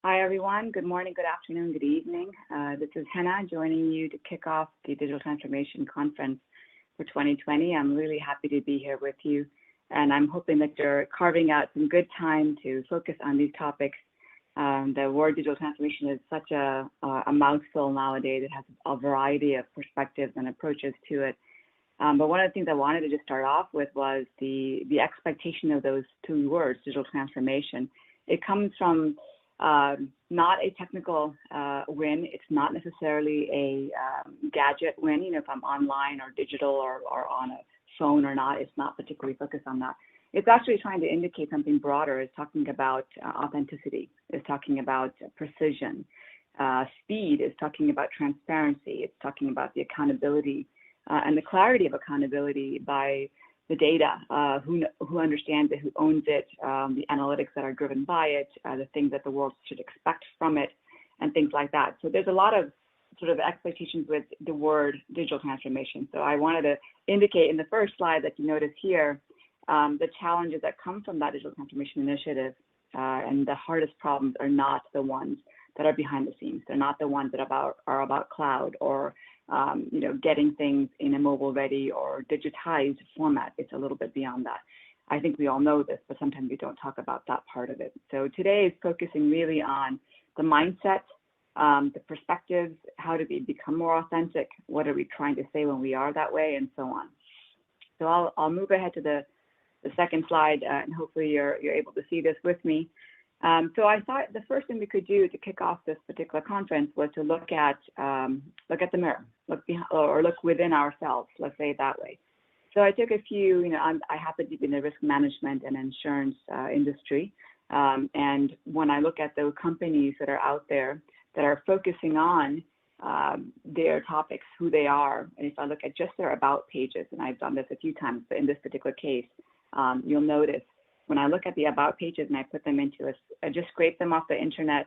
Hi, everyone. Good morning, good afternoon, good evening. This is Henna joining you to kick off the Digital Transformation Conference for 2020. I'm really happy to be here with you, and I'm hoping that you're carving out some good time to focus on these topics. The word digital transformation is such a mouthful nowadays. It has a variety of perspectives and approaches to it. But one of the things I wanted to just start off with was the expectation of those two words, digital transformation. It comes from not a technical win. It's not necessarily a gadget win. You know, if I'm online or digital or on a phone or not, it's not particularly focused on that. It's actually trying to indicate something broader. It's talking about authenticity. It's talking about precision. Speed is talking about transparency. It's talking about the accountability and the clarity of accountability by the data, who understands it, who owns it, the analytics that are driven by it, the things that the world should expect from it, and things like that. So there's a lot of sort of expectations with the word digital transformation. So I wanted to indicate in the first slide that you notice here, the challenges that come from that digital transformation initiative, and the hardest problems are not the ones that are behind the scenes. They're not the ones that are about cloud or getting things in a mobile-ready or digitized format. It's a little bit beyond that. I think we all know this, but sometimes we don't talk about that part of it. So today is focusing really on the mindset, the perspectives, how do we become more authentic, what are we trying to say when we are that way, and so on. So I'll move ahead to the second slide, and hopefully you're able to see this with me. So I thought the first thing we could do to kick off this particular conference was to look at the mirror, look within ourselves. Let's say it that way. So I took a few. I happen to be in the risk management and insurance industry, and when I look at those companies that are out there that are focusing on their topics, who they are, and if I look at just their about pages, and I've done this a few times, but in this particular case, you'll notice. When I look at the about pages and I put them into I just scrape them off the internet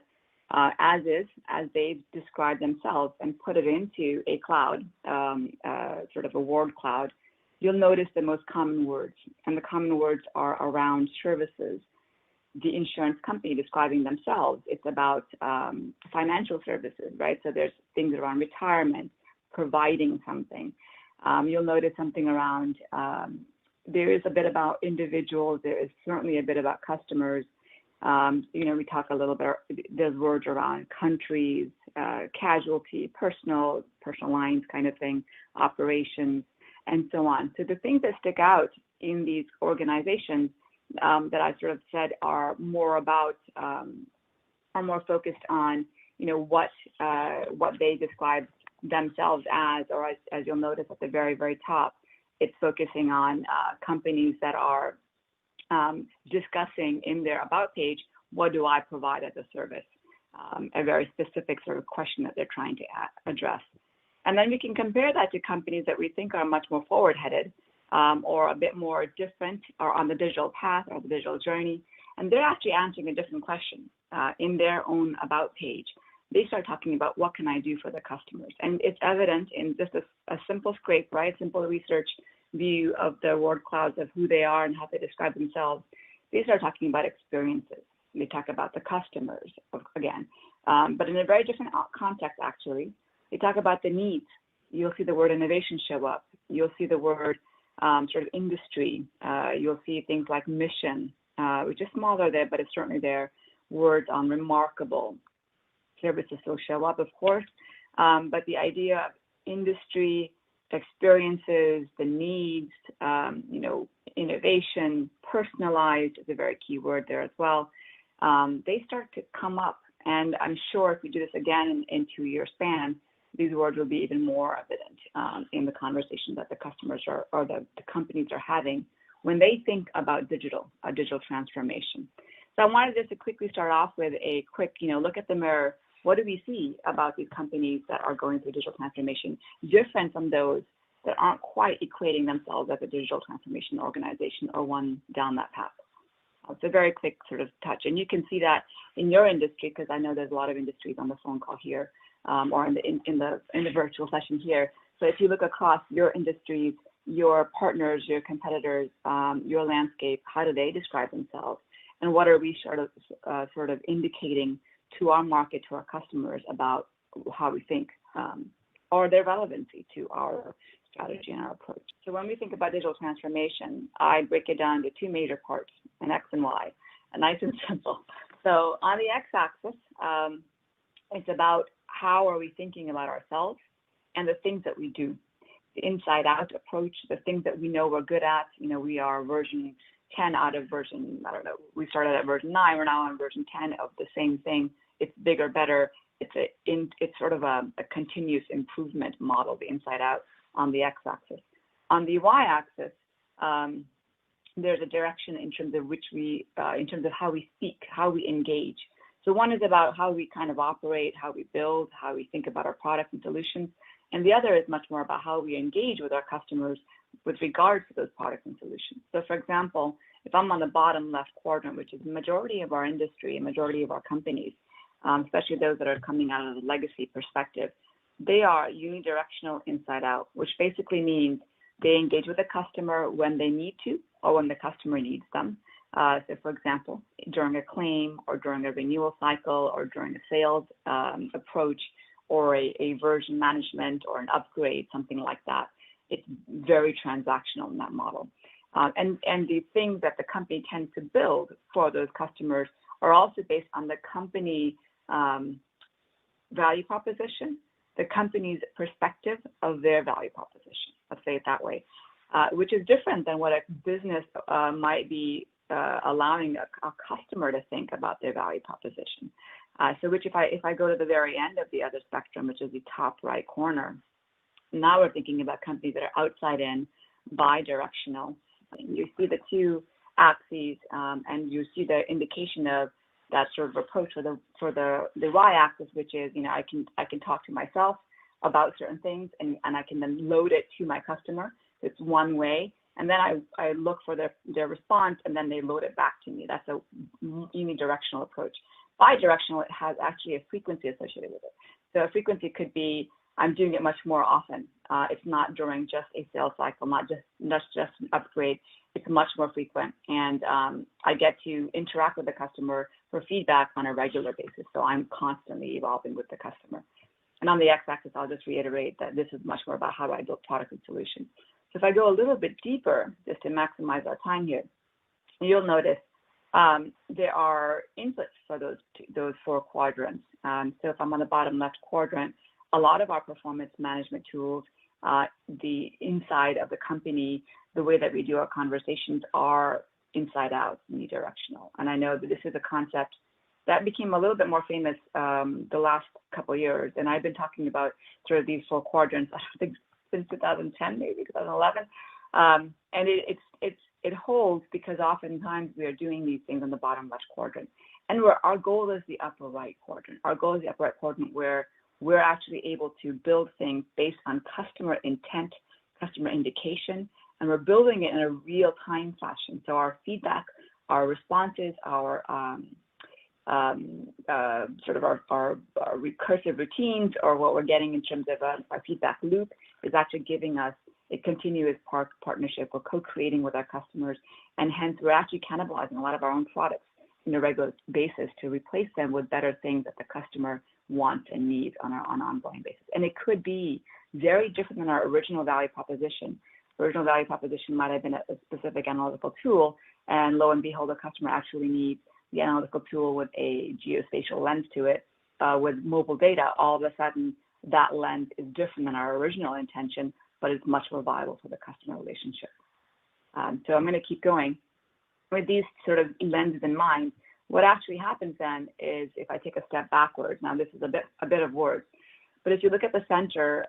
as they've described themselves and put it into a cloud, sort of a word cloud, you'll notice the most common words. And the common words are around services. The insurance company describing themselves, it's about financial services, right? So there's things around retirement, providing something. You'll notice something around there is a bit about individuals. There is certainly a bit about customers. We talk a little bit, there's words around countries, casualty, personal lines kind of thing, operations, and so on. So the things that stick out in these organizations that I sort of said are more focused on, what they describe themselves as, or as you'll notice at the very, very top, it's focusing on companies that are discussing in their about page, what do I provide as a service? A very specific sort of question that they're trying to address. And then we can compare that to companies that we think are much more forward-headed or a bit more different or on the digital path or the digital journey. And they're actually answering a different question in their own about page. They start talking about what can I do for the customers. And it's evident in just a simple scrape, right? Simple research view of the word clouds of who they are and how they describe themselves. They start talking about experiences. They talk about the customers, again, but in a very different context, actually. They talk about the needs. You'll see the word innovation show up. You'll see the word sort of industry. You'll see things like mission, which is smaller there, but it's certainly there. Words on remarkable. Services still show up, of course, but the idea of industry, experiences, the needs, innovation, personalized is a very key word there as well. They start to come up, and I'm sure if we do this again in 2 year span, these words will be even more evident in the conversation that the customers or the companies are having when they think about digital transformation. So I wanted just to quickly start off with a quick, look at the mirror. What do we see about these companies that are going through digital transformation, different from those that aren't quite equating themselves as a digital transformation organization or one down that path? It's a very quick sort of touch, and you can see that in your industry because I know there's a lot of industries on the phone call here or in the virtual session here. So if you look across your industries, your partners, your competitors, your landscape, how do they describe themselves, and what are we sort of indicating to our market, to our customers about how we think or their relevancy to our strategy and our approach. So when we think about digital transformation, I break it down to two major parts, an X and Y, nice and simple. So on the X-axis, it's about how are we thinking about ourselves and the things that we do, the inside-out approach, the things that we know we're good at. We are version 10 out of version, we started at version 9, we're now on version 10 of the same thing. It's bigger, better. It's sort of a continuous improvement model, the inside out on the X-axis. On the Y-axis, there's a direction in terms of in terms of how we speak, how we engage. So one is about how we kind of operate, how we build, how we think about our products and solutions. And the other is much more about how we engage with our customers with regards to those products and solutions. So for example, if I'm on the bottom left quadrant, which is the majority of our industry, a majority of our companies, especially those that are coming out of a legacy perspective, they are unidirectional inside out, which basically means they engage with the customer when they need to or when the customer needs them. So for example, during a claim or during a renewal cycle or during a sales approach or a version management or an upgrade, something like that. It's very transactional in that model. And the things that the company tends to build for those customers are also based on the company value proposition, the company's perspective of their value proposition, let's say it that way, which is different than what a business might be allowing a customer to think about their value proposition. So which if I go to the very end of the other spectrum, which is the top right corner, now we're thinking about companies that are outside in, bi-directional. You see the two axes, and you see the indication of that sort of approach for the Y-axis, which is, I can talk to myself about certain things, and I can then load it to my customer. It's one way, and then I look for their response, and then they load it back to me. That's a unidirectional approach. Bi-directional, it has actually a frequency associated with it. So a frequency could be, I'm doing it much more often. It's not during just a sales cycle, not just an upgrade. It's much more frequent, and I get to interact with the customer for feedback on a regular basis. So I'm constantly evolving with the customer. And on the X-axis, I'll just reiterate that this is much more about how I build products and solutions. So if I go a little bit deeper, just to maximize our time here, you'll notice there are inputs for those four quadrants. So if I'm on the bottom left quadrant, a lot of our performance management tools, the inside of the company, the way that we do our conversations are inside out, unidirectional. And I know that this is a concept that became a little bit more famous the last couple of years. And I've been talking about sort of these four quadrants, I think since 2010, maybe 2011. And it holds because oftentimes we are doing these things on the bottom left quadrant. And our goal is the upper right quadrant. Our goal is the upper right quadrant where we're actually able to build things based on customer intent, customer indication, and we're building it in a real-time fashion. So our feedback, our responses, our sort of our recursive routines, or what we're getting in terms of our feedback loop, is actually giving us a continuous partnership. We're co-creating with our customers, and hence we're actually cannibalizing a lot of our own products on a regular basis to replace them with better things that the customer wants and needs on an ongoing basis. And it could be very different than our original value proposition. Original value proposition might have been a specific analytical tool, and lo and behold, the customer actually needs the analytical tool with a geospatial lens to it, with mobile data. All of a sudden, that lens is different than our original intention, but it's much more viable for the customer relationship. So I'm going to keep going. With these sort of lenses in mind, what actually happens then is, if I take a step backwards, now this is a bit of words, but if you look at the center,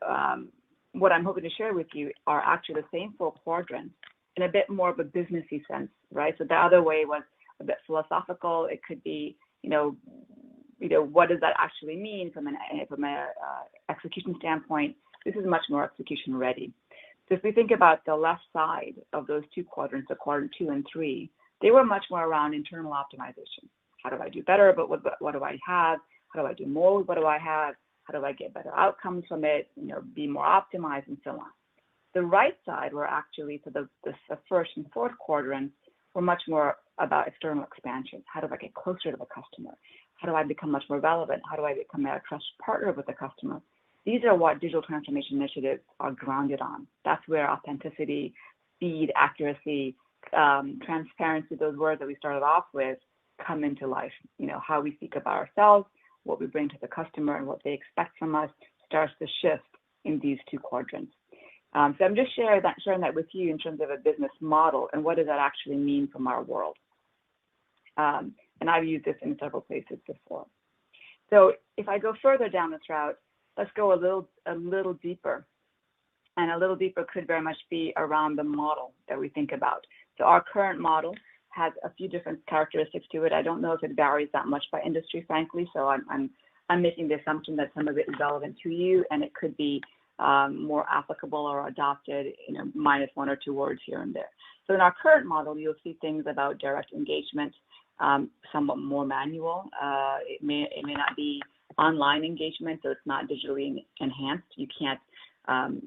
what I'm hoping to share with you are actually the same four quadrants in a bit more of a businessy sense, right? So the other way was a bit philosophical. It could be, what does that actually mean from an execution standpoint? This is much more execution ready. So if we think about the left side of those two quadrants, the quadrant 2 and 3, they were much more around internal optimization. How do I do better? But what do I have? How do I do more with what do I have? How do I get better outcomes from it? Be more optimized and so on. The right side were actually, so the first and fourth quadrants were much more about external expansion. How do I get closer to the customer? How do I become much more relevant? How do I become a trusted partner with the customer? These are what digital transformation initiatives are grounded on. That's where authenticity, speed, accuracy, transparency, those words that we started off with, come into life. How we speak about ourselves, what we bring to the customer, and what they expect from us starts to shift in these two quadrants. So I'm just sharing that with you in terms of a business model and what does that actually mean from our world. And I've used this in several places before. So if I go further down this route, let's go a little deeper. And a little deeper could very much be around the model that we think about. So our current model has a few different characteristics to it. I don't know if it varies that much by industry, frankly. So I'm making the assumption that some of it is relevant to you, and it could be more applicable or adopted, minus one or two words here and there. So in our current model, you'll see things about direct engagement, somewhat more manual. It may not be online engagement, so it's not digitally enhanced. You can't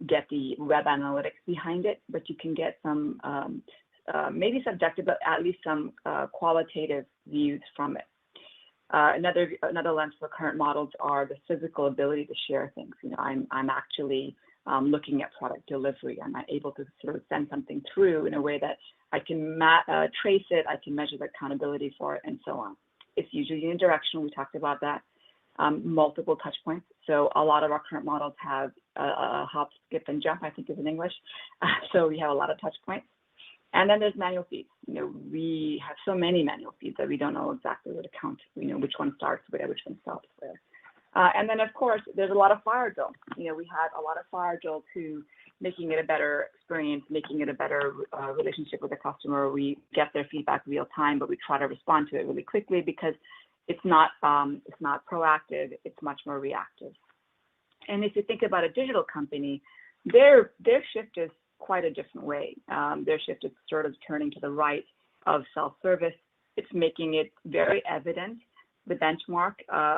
get the web analytics behind it, but you can get some maybe subjective, but at least some qualitative views from it. Another lens for current models are the physical ability to share things. I'm actually looking at product delivery. I'm able to sort of send something through in a way that I can trace it, I can measure the accountability for it, and so on. It's usually unidirectional. We talked about that. Multiple touch points. So a lot of our current models have a hop, skip, and jump, I think is in English. So we have a lot of touch points. And then there's manual feeds. We have so many manual feeds that we don't know exactly where to count, which one starts where, which one stops where. And then, of course, there's a lot of fire drill. We had a lot of fire drill to making it a better experience, making it a better relationship with the customer. We get their feedback real time, but we try to respond to it really quickly because it's not proactive, it's much more reactive. And if you think about a digital company, their shift is quite a different way. Their shift is sort of turning to the right of self-service. It's making it very evident, the benchmark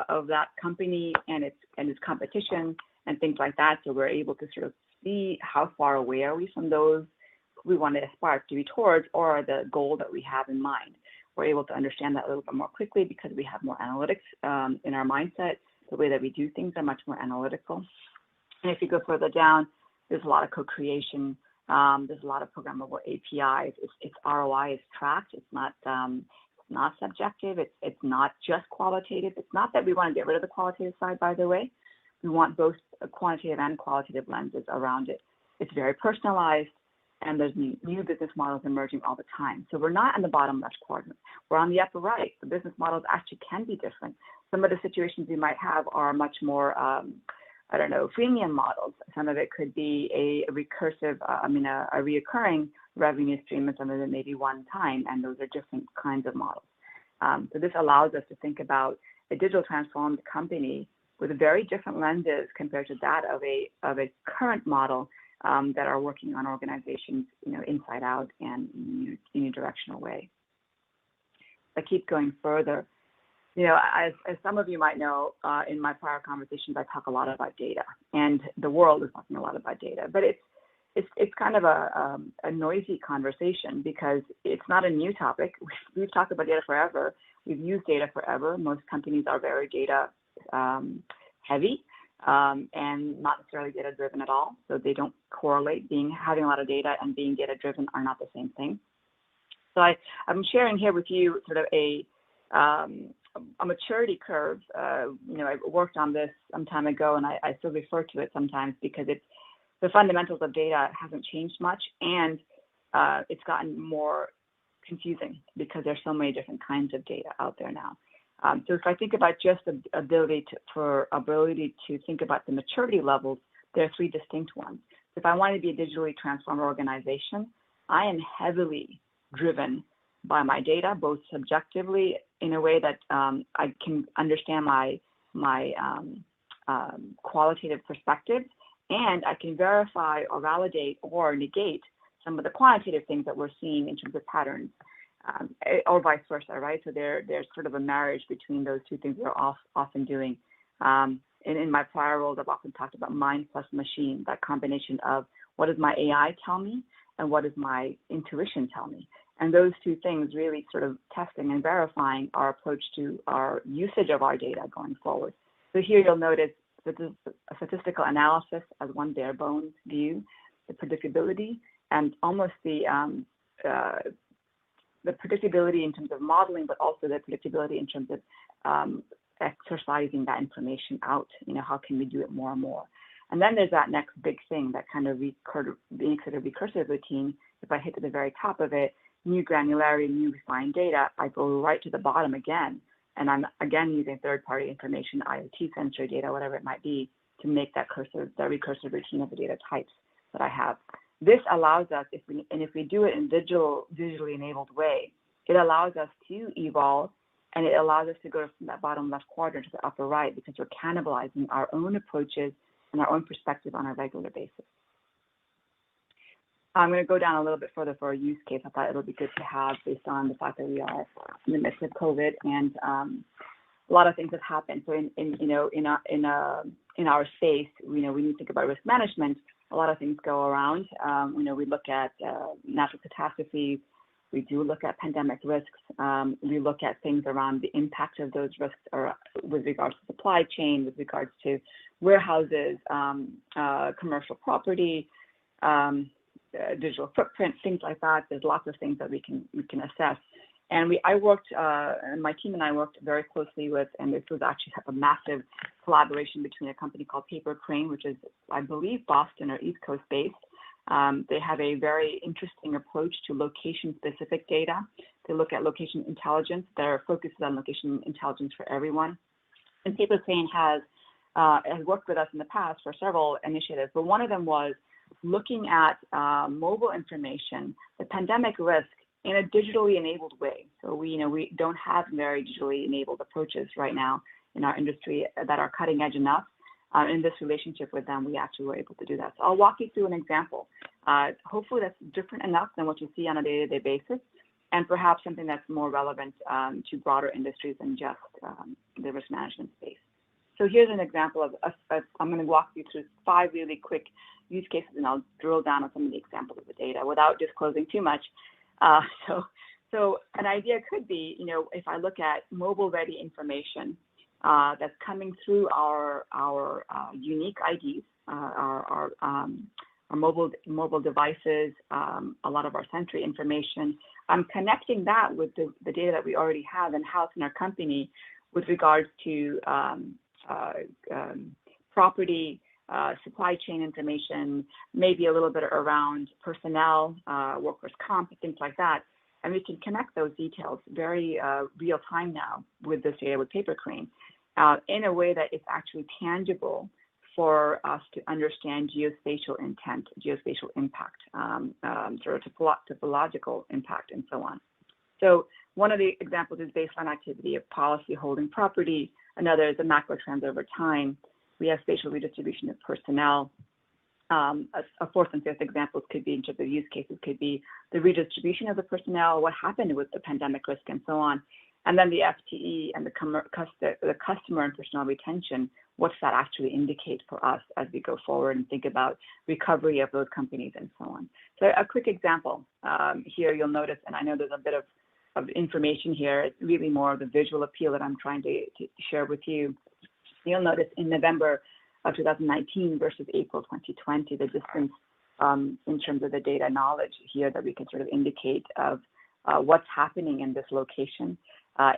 of that company and its competition and things like that. So we're able to sort of see how far away are we from those we want to aspire to be towards, or the goal that we have in mind. We're able to understand that a little bit more quickly because we have more analytics in our mindset. The way that we do things are much more analytical. And if you go further down, there's a lot of co-creation. There's a lot of programmable APIs. Its ROI is tracked. It's not subjective. It's not just qualitative. It's not that we want to get rid of the qualitative side, by the way. We want both quantitative and qualitative lenses around it. It's very personalized, and there's new business models emerging all the time. So we're not in the bottom left quadrant. We're on the upper right. The business models actually can be different. Some of the situations we might have are much more, freemium models. Some of it could be a reoccurring revenue stream, and some of it may be one time, and those are different kinds of models. So this allows us to think about a digital transformed company with very different lenses compared to that of a current model that are working on organizations, inside out and in a directional way. I keep going further. As some of you might know, in my prior conversations, I talk a lot about data, and the world is talking a lot about data. But it's kind of a noisy conversation because it's not a new topic. We've talked about data forever. We've used data forever. Most companies are very data heavy and not necessarily data driven at all. So they don't correlate. Having a lot of data and being data driven are not the same thing. So I'm sharing here with you sort of a maturity curve. I worked on this some time ago, and I still refer to it sometimes because the fundamentals of data hasn't changed much, and it's gotten more confusing because there's so many different kinds of data out there now. So if I think about just the ability to think about the maturity levels, there are three distinct ones. If I want to be a digitally transformed organization, I am heavily driven by my data, both subjectively in a way that I can understand my qualitative perspective, and I can verify or validate or negate some of the quantitative things that we're seeing in terms of patterns, or vice versa, right? So there's sort of a marriage between those two things we're often doing. In my prior roles, I've often talked about mind plus machine, that combination of what does my AI tell me and what does my intuition tell me. And those two things really sort of testing and verifying our approach to our usage of our data going forward. So here you'll notice that this is a statistical analysis as one bare bones view, the predictability, and almost the predictability in terms of modeling, but also the predictability in terms of exercising that information out. How can we do it more and more? And then there's that next big thing that kind of makes it a recursive routine. If I hit to the very top of it, new granularity, new refined data, I go right to the bottom again. And I'm again using third-party information, IoT sensor data, whatever it might be, to make that recursive routine of the data types that I have. This allows us, if we do it in digitally enabled way, it allows us to evolve, and it allows us to go from that bottom left quadrant to the upper right, because we're cannibalizing our own approaches and our own perspective on a regular basis. I'm going to go down a little bit further for a use case. I thought it'll be good to have based on the fact that we are in the midst of COVID, and a lot of things have happened. So in our space, we need to think about risk management. A lot of things go around. We look at natural catastrophes. We do look at pandemic risks. We look at things around the impact of those risks, or with regards to supply chain, with regards to warehouses, commercial property, digital footprint, things like that. There's lots of things that we can assess. And my team and I worked very closely with, and this was actually a massive collaboration between a company called Paper Crane, which is, I believe, Boston or East Coast based. They have a very interesting approach to location-specific data. They look at location intelligence. Their focus is on location intelligence for everyone. And Paper Crane has worked with us in the past for several initiatives, but one of them was looking at mobile information, the pandemic risk, in a digitally enabled way. So we don't have very digitally enabled approaches right now in our industry that are cutting edge enough. In this relationship with them, we actually were able to do that. So I'll walk you through an example. Hopefully that's different enough than what you see on a day-to-day basis, and perhaps something that's more relevant to broader industries than just the risk management space. So here's an example of, I'm going to walk you through 5 really quick use cases, and I'll drill down on some of the examples of the data without disclosing too much. So an idea could be, if I look at mobile-ready information that's coming through our unique IDs, our mobile devices, a lot of our Sentry information. I'm connecting that with the data that we already have in-house in our company with regards to property, supply chain information, maybe a little bit around personnel, workers' comp, things like that. And we can connect those details very real time now with this data with Paper Crane in a way that it's actually tangible for us to understand geospatial intent, geospatial impact, sort of topological impact, and so on. So one of the examples is baseline activity of policy holding property. Another is the macro trends over time. We have spatial redistribution of personnel. A fourth and fifth examples could be, in terms of use cases, could be the redistribution of the personnel, what happened with the pandemic risk, and so on. And then the FTE and the customer and personnel retention, what's that actually indicate for us as we go forward and think about recovery of those companies and so on. So a quick example here, you'll notice, and I know there's a bit of information here, it's really more of the visual appeal that I'm trying to share with you. You'll notice in November of 2019 versus April 2020, the distance in terms of the data knowledge here that we can sort of indicate of what's happening in this location.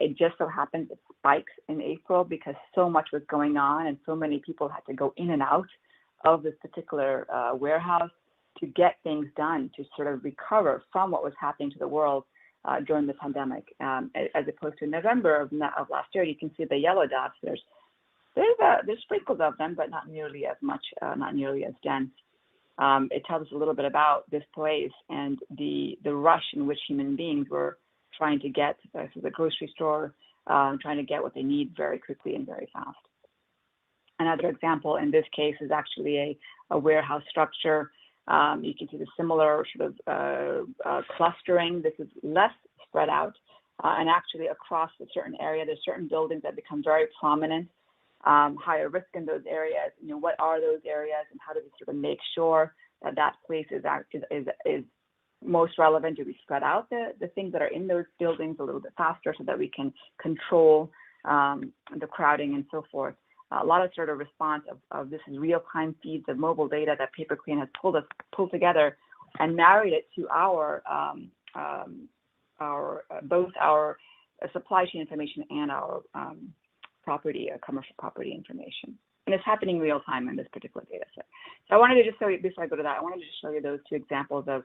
It just so happens it spikes in April because so much was going on and so many people had to go in and out of this particular warehouse to get things done to sort of recover from what was happening to the world during the pandemic. As opposed to November of last year, you can see the yellow dots. There's sprinkles of them, but not nearly as much, not nearly as dense. It tells us a little bit about this place and the rush in which human beings were trying to get to the grocery store, trying to get what they need very quickly and very fast. Another example in this case is actually a warehouse structure. You can see the similar sort of clustering. This is less spread out, and actually across a certain area, there's certain buildings that become very prominent. Higher risk in those areas. What are those areas, and how do we sort of make sure that place is most relevant? Do we spread out the things that are in those buildings a little bit faster so that we can control the crowding and so forth? A lot of sort of response of this is real-time feeds of mobile data that Paper Crane has pulled together and married it to both our supply chain information and our commercial property information. And it's happening real time in this particular data set. So I wanted to just show you, before I go to that, I wanted to just show you those two examples of,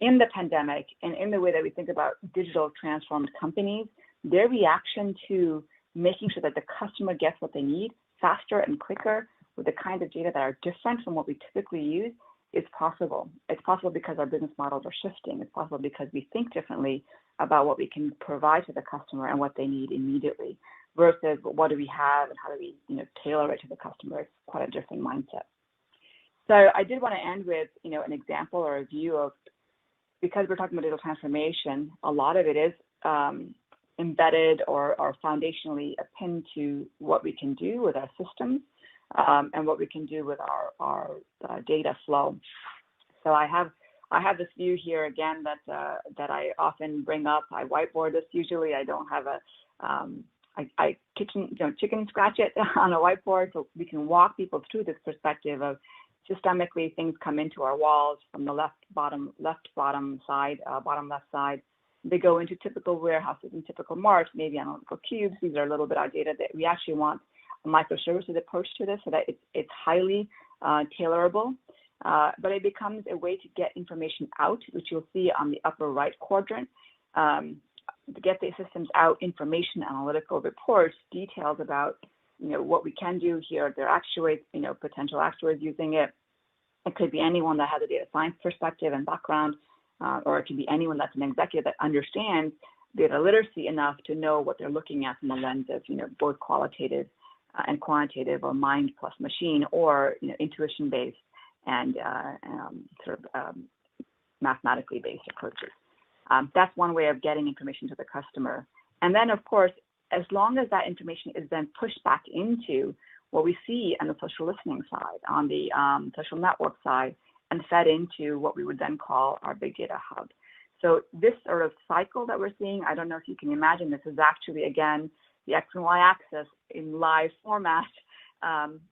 in the pandemic and in the way that we think about digital transformed companies, their reaction to making sure that the customer gets what they need faster and quicker with the kinds of data that are different from what we typically use is possible. It's possible because our business models are shifting. It's possible because we think differently about what we can provide to the customer and what they need immediately versus what do we have and how do we tailor it to the customer. It's quite a different mindset. So I did want to end with an example or a view of, because we're talking about digital transformation, a lot of it is embedded or foundationally pinned to what we can do with our systems and what we can do with our data flow. So I have this view here again that I often bring up. I whiteboard this usually. I don't have I chicken scratch it on a whiteboard so we can walk people through this perspective of systemically things come into our walls from the bottom left side. They go into typical warehouses and typical marts, maybe analytical cubes. These are a little bit outdated. That we actually want a microservices approach to this so that it's highly tailorable. But it becomes a way to get information out, which you'll see on the upper right quadrant. To get the systems out, information, analytical reports, details about what we can do here. There are actuaries, potential actuaries using it. It could be anyone that has a data science perspective and background, or it could be anyone that's an executive that understands data literacy enough to know what they're looking at from the lens of both qualitative and quantitative, or mind plus machine, or intuition based and mathematically based approaches. That's one way of getting information to the customer. And then, of course, as long as that information is then pushed back into what we see on the social listening side, on the social network side, and fed into what we would then call our big data hub. So this sort of cycle that we're seeing, I don't know if you can imagine, this is actually, again, the X and Y axis in live format,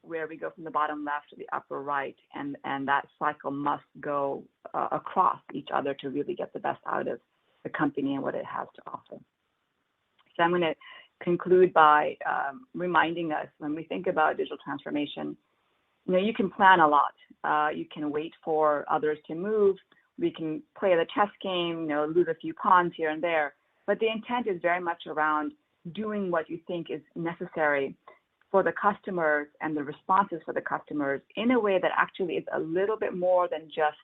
where we go from the bottom left to the upper right, and that cycle must go across each other to really get the best out of the company and what it has to offer. So I'm going to conclude by reminding us, when we think about digital transformation, you can plan a lot. You can wait for others to move. We can play the chess game, lose a few pawns here and there. But the intent is very much around doing what you think is necessary for the customers and the responses for the customers in a way that actually is a little bit more than just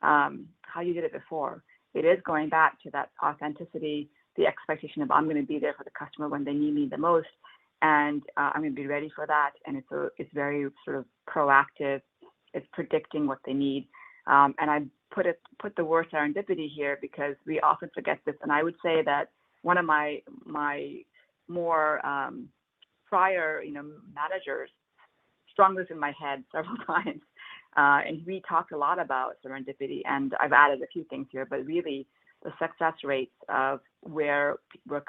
how you did it before. It is going back to that authenticity, the expectation of I'm going to be there for the customer when they need me the most, and I'm going to be ready for that. And it's very sort of proactive. It's predicting what they need. And I put the word serendipity here because we often forget this. And I would say that one of my more prior, managers strung this in my head several times. And we talked a lot about serendipity, and I've added a few things here, but really the success rates of where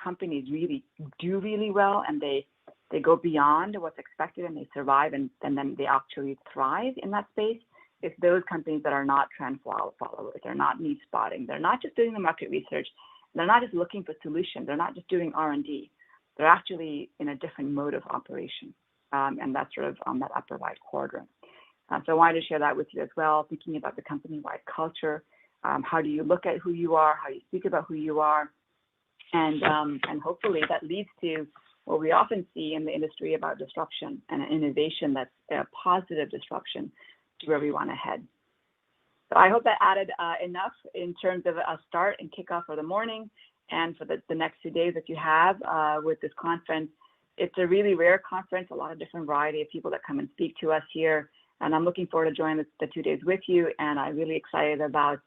companies really do really well and they go beyond what's expected and they survive and then they actually thrive in that space. It's those companies that are not trend followers. They're not need spotting. They're not just doing the market research. They're not just looking for solutions. They're not just doing R&D. They're actually in a different mode of operation. And that's sort of on that upper right quadrant. So I wanted to share that with you as well, thinking about the company-wide culture. How do you look at who you are? How do you speak about who you are? And hopefully that leads to what we often see in the industry about disruption and innovation that's a positive disruption to where we want to head. So I hope that added enough in terms of a start and kickoff for the morning and for the next 2 days that you have with this conference. It's a really rare conference, a lot of different variety of people that come and speak to us here. And I'm looking forward to joining the 2 days with you. And I'm really excited about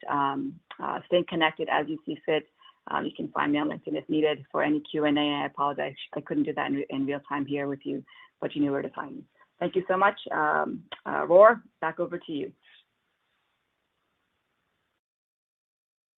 staying connected as you see fit. You can find me on LinkedIn if needed for any Q&A. I apologize, I couldn't do that in real time here with you, but you knew where to find me. Thank you so much. Roar, back over to you.